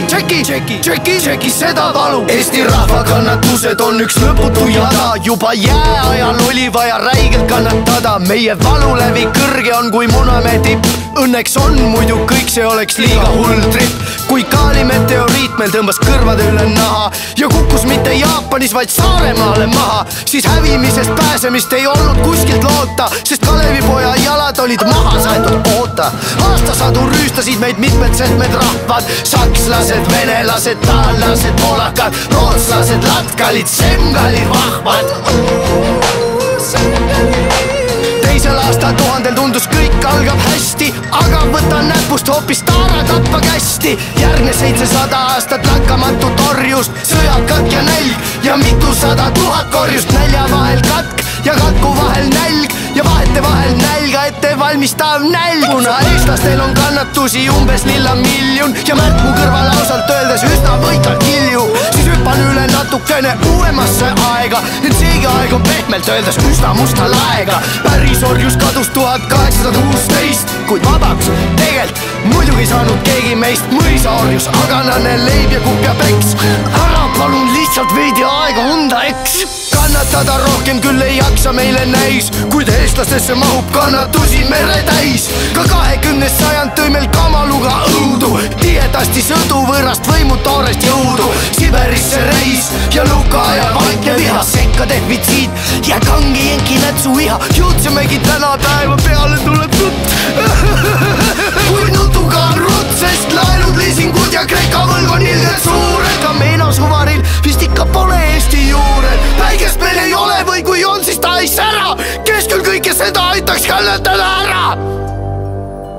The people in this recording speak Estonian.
tšeki seda valu. Eesti rahva kannatused on üks lõputu jada, juba jääajal oli vaja räigelt kannatada. Meie valulevi kõrge on kui Munamäe tipp, õnneks on, muidu kõik see oleks liiga hull trip. Kui Kaali meteoriit meil tõmbas kõrvade üle naha ja kukkus mitte Jaapanis, vaid Saaremaale maha, siis hävimisest pääsemist ei olnud kuskilt loota, sest Kalevipoja jalad olid maha saetud oota. Aastasadu rüüstasid meid mitmed seltmed rahvad, sakslased, venelased, taallased, poolakad, rootslased, latkalid, semgalid, vahvad. Teisel aastatuhandel tundus kõik algab hästi, aga võta näpust hoopis taara tappa kästi. Järgne 700 aastat lakkamatut orjust, sõjakatk ja nälg ja mitusada tuhat korjust. Nälja vahel katk ja katku vahel nälg ja vahete vahel nälga ette valmistav nälg. Kuna eestlastel on kannatusi umbes lilla miljon ja Märt mu kõrval ausalt öeldes üsna võikalt kilju, siis hüppan üle natukene uuemasse aega, et seegi aeg on pehmelt öeldes üsna musta laega. Päris orjus kadus 1816, kuid vabaks tegelt muidugi saanud keegi meist. Mõisaorjus, aganane leib ja kupp ja peks, ära palun lihtsalt veidi aega unda, eks. Kannatada rohkem küll ei jaksa meile näis, kuid eestlastesse mahub kannatusi mere täis. Ka 20. sajand tõi meil kamaluga õudu, tihedasti sõdu võõrast võimu toorest jõudu. Siberisse reis ja Luka ja vaikne viha, sekka defitsiit ja kangi jenki nätsu iha. Jõudsemegi täna päeva peale tuleb tutt, kui nutuga on rutt, sest laenud, liisingud ja Kreeka võlg on ilgelt suur. Ega Meeno suvaril vist ikka pole Eesti juured, päigest meil ei ole või kui on, siis ta ei sära. Kes küll kõike seda aitaks kannatada ära?